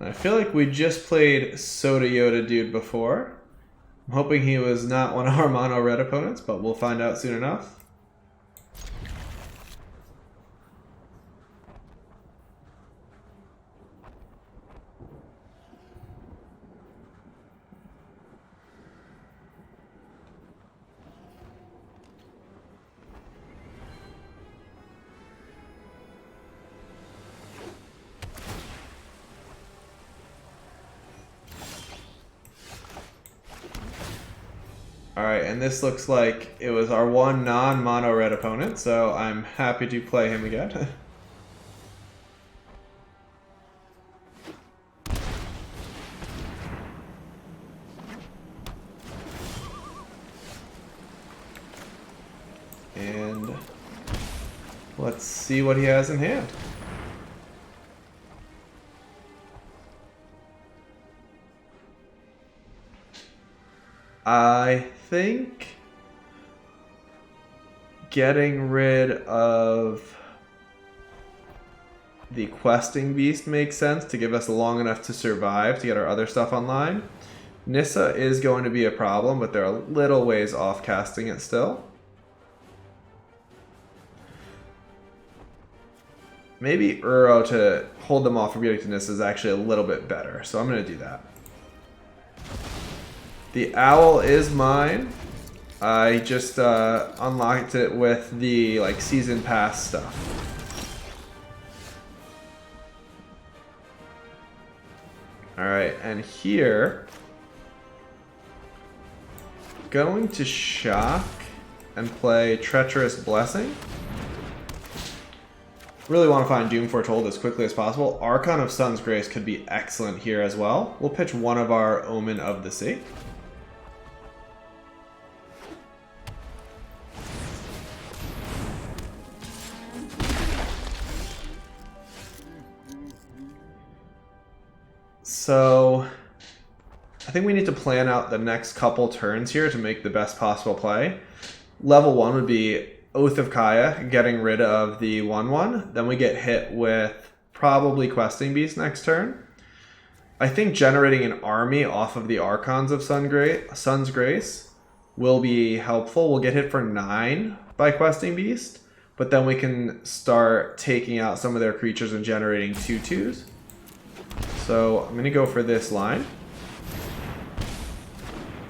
I feel like we just played Soda Yoda Dude before. I'm hoping he was not one of our mono red opponents, but we'll find out soon enough. Alright, and this looks like it was our one non-mono red opponent, so I'm happy to play him again. And let's see what he has in hand. I think getting rid of the questing beast makes sense to give us long enough to survive to get our other stuff online. Nissa is going to be a problem, but they're a little ways off casting it still. Maybe Uro to hold them off from getting to Nissa is actually a little bit better, so I'm going to do that. The owl is mine. I just unlocked it with the season pass stuff. Alright, and here, going to shock and play Treacherous Blessing. Really want to find Doom Foretold as quickly as possible. Archon of Sun's Grace could be excellent here as well. We'll pitch one of our Omen of the Sea. So I think we need to plan out the next couple turns here to make the best possible play. Level 1 would be Oath of Kaya, getting rid of the 1/1. Then we get hit with probably Questing Beast next turn. I think generating an army off of the Archons of Sun's Grace will be helpful. We'll get hit for 9 by Questing Beast, but then we can start taking out some of their creatures and generating 2/2s. So I'm going to go for this line.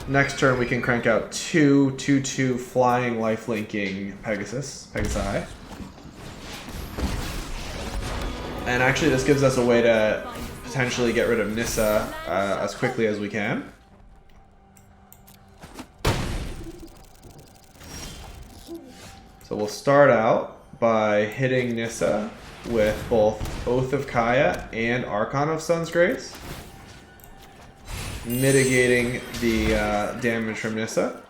Next turn we can crank out 2/2/2 flying lifelinking Pegasi. And actually this gives us a way to potentially get rid of Nissa as quickly as we can. So we'll start out by hitting Nissa with both Oath of Kaya and Archon of Sun's Grace, mitigating the damage from Nissa.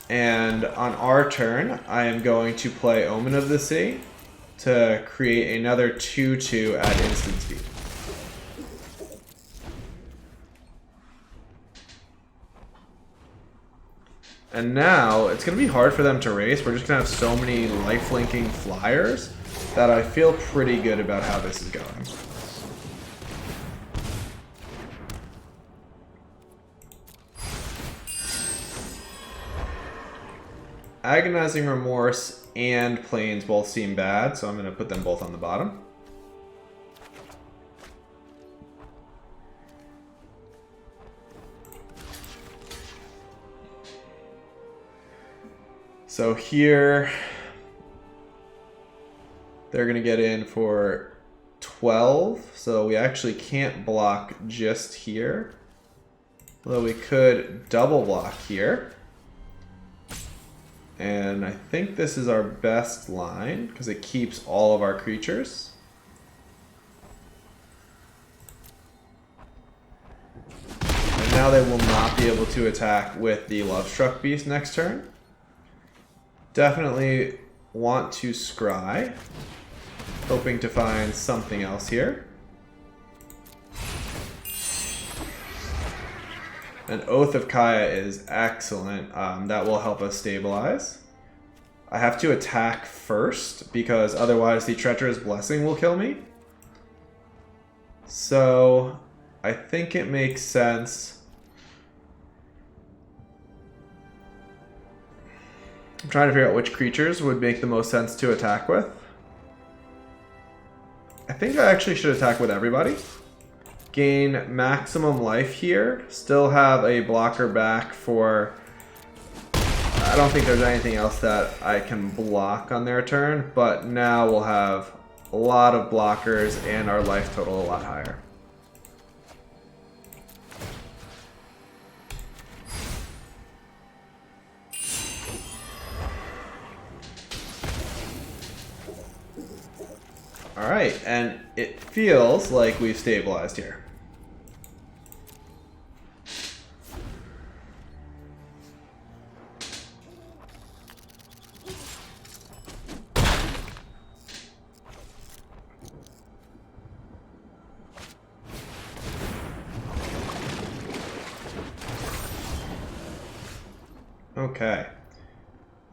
And on our turn, I am going to play Omen of the Sea to create another 2/2 at instant speed. And now, it's going to be hard for them to race. We're just going to have so many lifelinking flyers that I feel pretty good about how this is going. Agonizing Remorse and Plains both seem bad, so I'm going to put them both on the bottom. So here, they're going to get in for 12, so we actually can't block just here. Although we could double block here. And I think this is our best line, because it keeps all of our creatures. And now they will not be able to attack with the Lovestruck Beast next turn. Definitely want to scry, hoping to find something else here. An Oath of Kaya is excellent. That will help us stabilize. I have to attack first because otherwise the Treacherous Blessing will kill me. So I think it makes sense. I'm trying to figure out which creatures would make the most sense to attack with. I think I actually should attack with everybody. Gain maximum life here. Still have a blocker back for... I don't think there's anything else that I can block on their turn, but now we'll have a lot of blockers and our life total a lot higher. Alright, and it feels like we've stabilized here. Okay,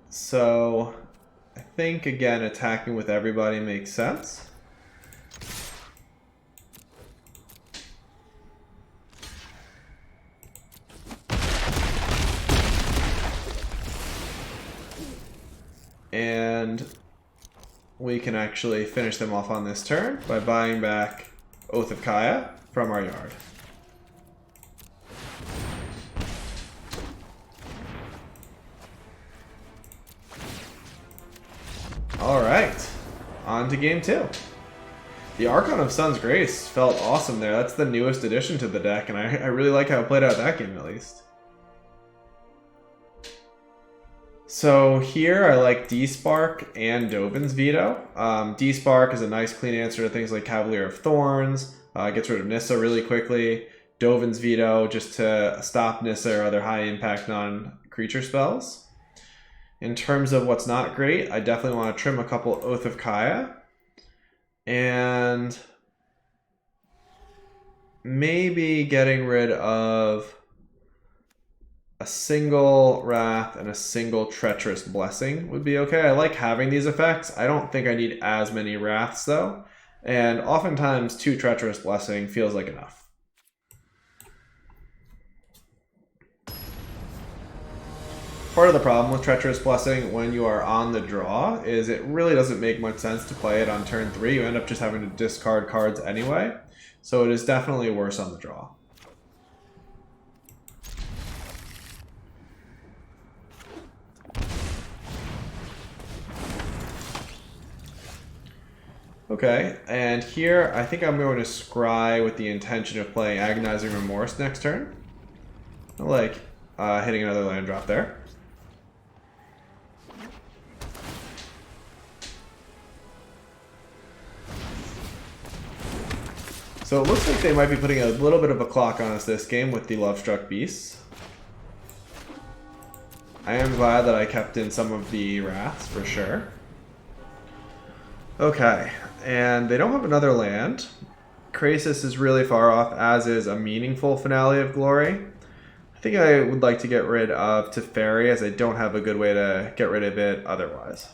so I think again attacking with everybody makes sense. And we can actually finish them off on this turn by buying back Oath of Kaya from our yard. Alright, on to game 2. The Archon of Sun's Grace felt awesome there. That's the newest addition to the deck, and I really like how it played out that game at least. So here I like D-Spark and Dovin's Veto. D-Spark is a nice clean answer to things like Cavalier of Thorns, gets rid of Nissa really quickly. Dovin's Veto just to stop Nissa or other high impact non-creature spells. In terms of what's not great, I definitely want to trim a couple Oath of Kaya. And maybe getting rid of a single Wrath and a single Treacherous Blessing would be okay. I like having these effects. I don't think I need as many Wraths though. And oftentimes 2 Treacherous Blessing feels like enough. Part of the problem with Treacherous Blessing when you are on the draw is it really doesn't make much sense to play it on turn 3. You end up just having to discard cards anyway. So it is definitely worse on the draw. Okay, and here I think I'm going to scry with the intention of playing Agonizing Remorse next turn. I like hitting another land drop there. So it looks like they might be putting a little bit of a clock on us this game with the Lovestruck Beasts. I am glad that I kept in some of the Wraths for sure. Okay, and they don't have another land. Krasis is really far off, as is a meaningful Finale of Glory. I think I would like to get rid of Teferi, as I don't have a good way to get rid of it otherwise.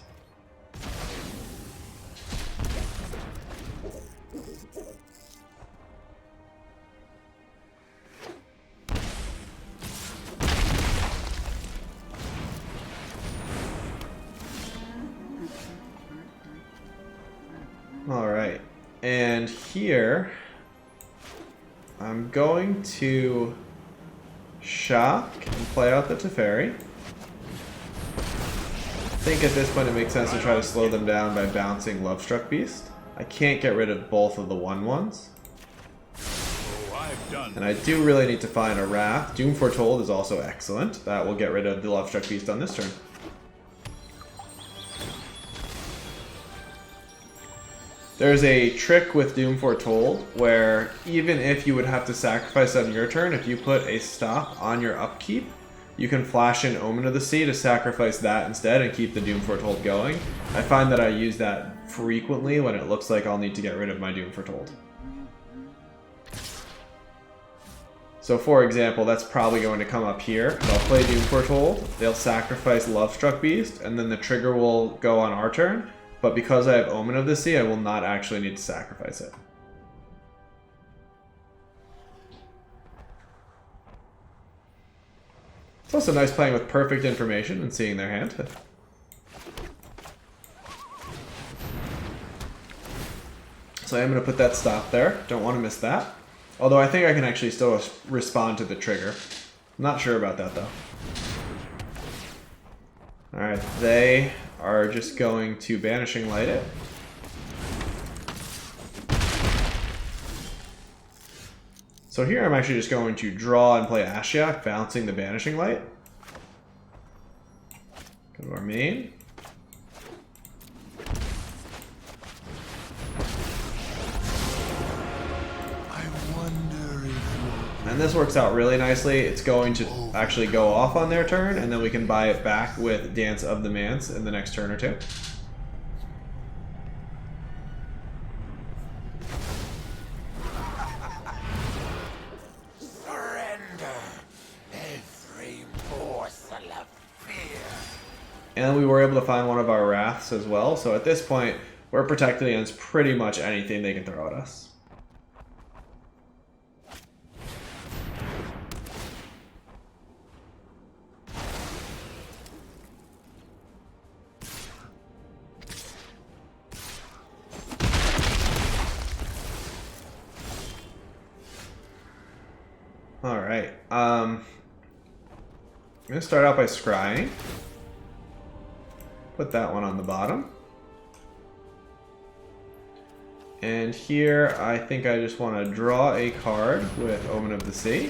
Alright, and here I'm going to shock and play out the Teferi. I think at this point it makes sense to try to slow them down by bouncing Lovestruck Beast. I can't get rid of both of the 1/1s. And I do really need to find a Wrath. Doom Foretold is also excellent. That will get rid of the Lovestruck Beast on this turn. There's a trick with Doom Foretold where even if you would have to sacrifice on your turn, if you put a stop on your upkeep, you can flash in Omen of the Sea to sacrifice that instead and keep the Doom Foretold going. I find that I use that frequently when it looks like I'll need to get rid of my Doom Foretold. So for example, that's probably going to come up here. They'll play Doom Foretold, they'll sacrifice Lovestruck Beast, and then the trigger will go on our turn. But because I have Omen of the Sea, I will not actually need to sacrifice it. It's also nice playing with perfect information and seeing their hand. So I am going to put that stop there. Don't want to miss that. Although I think I can actually still respond to the trigger. I'm not sure about that though. Alright, they are just going to Banishing Light it. So here I'm actually just going to draw and play Ashiok, bouncing the Banishing Light. Go to our main. And this works out really nicely. It's going to actually go off on their turn, and then we can buy it back with Dance of the Mance in the next turn or two. And we were able to find one of our Wraths as well, so at this point, we're protected against pretty much anything they can throw at us. Alright, I'm going to start out by scrying. Put that one on the bottom. And here, I think I just want to draw a card with Omen of the Sea.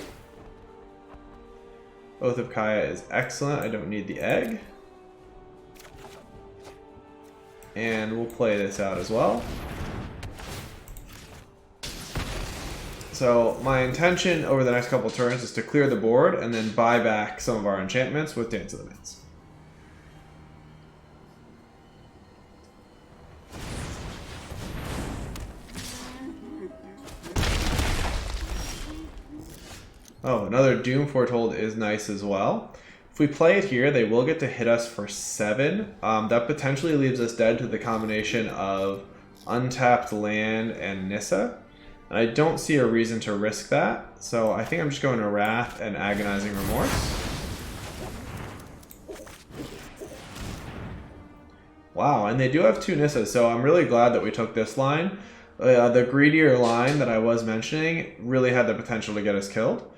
Oath of Kaya is excellent. I don't need the egg. And we'll play this out as well. So my intention over the next couple turns is to clear the board and then buy back some of our enchantments with Dance of the Mance. Oh, another Doom Foretold is nice as well. If we play it here, they will get to hit us for 7. That potentially leaves us dead to the combination of untapped land and Nissa. And I don't see a reason to risk that, so I think I'm just going to Wrath and Agonizing Remorse. Wow, and they do have 2 Nissas, so I'm really glad that we took this line. The greedier line that I was mentioning really had the potential to get us killed.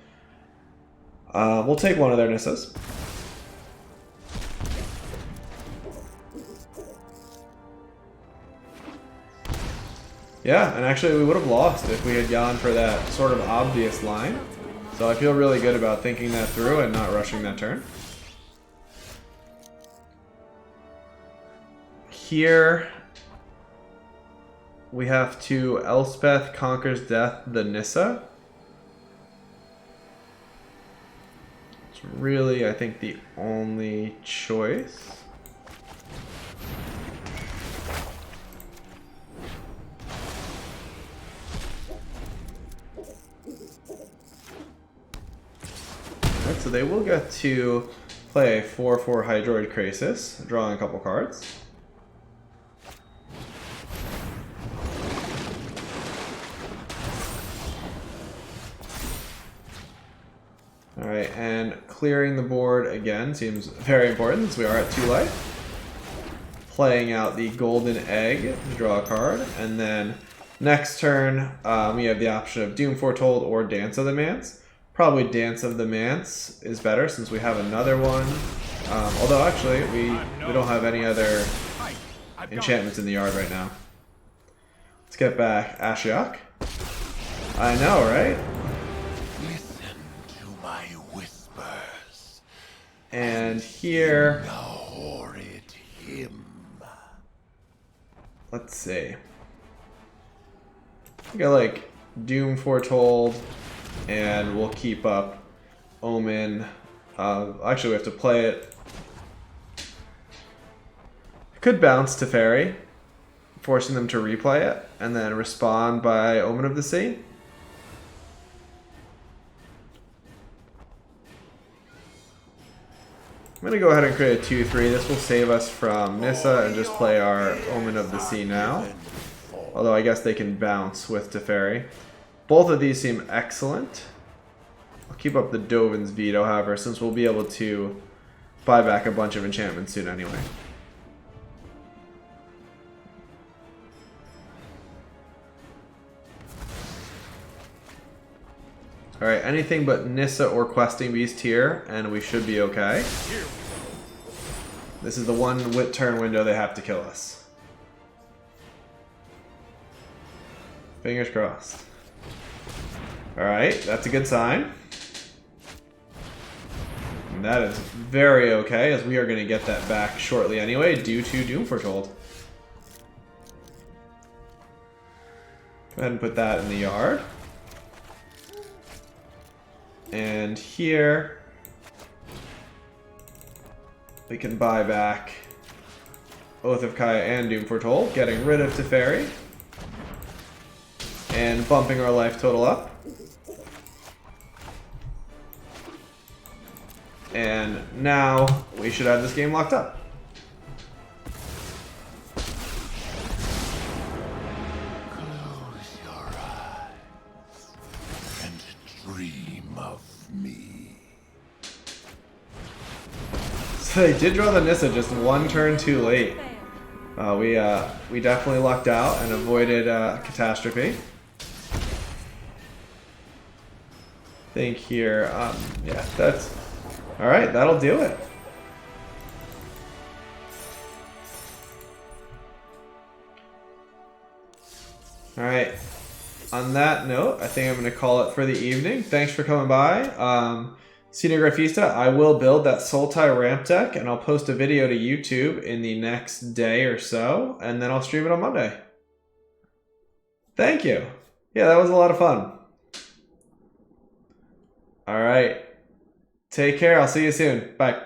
We'll take one of their Nissas. Yeah, and actually we would have lost if we had gone for that sort of obvious line. So I feel really good about thinking that through and not rushing that turn. Here we have to Elspeth Conquers Death the Nissa. It's really, I think, the only choice. Alright, so they will get to play a 4/4 Hydroid Krasis, drawing a couple cards. Alright, and clearing the board again seems very important since we are at 2 life. Playing out the Golden Egg to draw a card, and then next turn we have the option of Doom Foretold or Dance of the Mance. Probably Dance of the Mance is better since we have another one. Although actually we don't have any other enchantments in the yard right now. Let's get back Ashiok. I know, right? And here, let's see. I think I like Doom Foretold, and we'll keep up Omen. Actually, we have to play it. I could bounce to Fairy, forcing them to replay it, and then respond by Omen of the Sea. I'm going to go ahead and create a 2/3. This will save us from Nissa and just play our Omen of the Sea now. Although I guess they can bounce with Teferi. Both of these seem excellent. I'll keep up the Dovin's Veto, however, since we'll be able to buy back a bunch of enchantments soon anyway. Alright, anything but Nissa or Questing Beast here, and we should be okay. This is the one turn window they have to kill us. Fingers crossed. Alright, that's a good sign. And that is very okay, as we are going to get that back shortly anyway, due to Doom Foretold. Go ahead and put that in the yard. And here, we can buy back Oath of Kaya and Doom Foretold, getting rid of Teferi, and bumping our life total up. And now we should have this game locked up. So they did draw the Nissa just one turn too late. We definitely lucked out and avoided catastrophe. I think here, yeah, that's all right. That'll do it. All right. On that note, I think I'm going to call it for the evening. Thanks for coming by. Senior Graphista, I will build that Sultai ramp deck, and I'll post a video to YouTube in the next day or so, and then I'll stream it on Monday. Thank you. Yeah, that was a lot of fun. All right. Take care. I'll see you soon. Bye.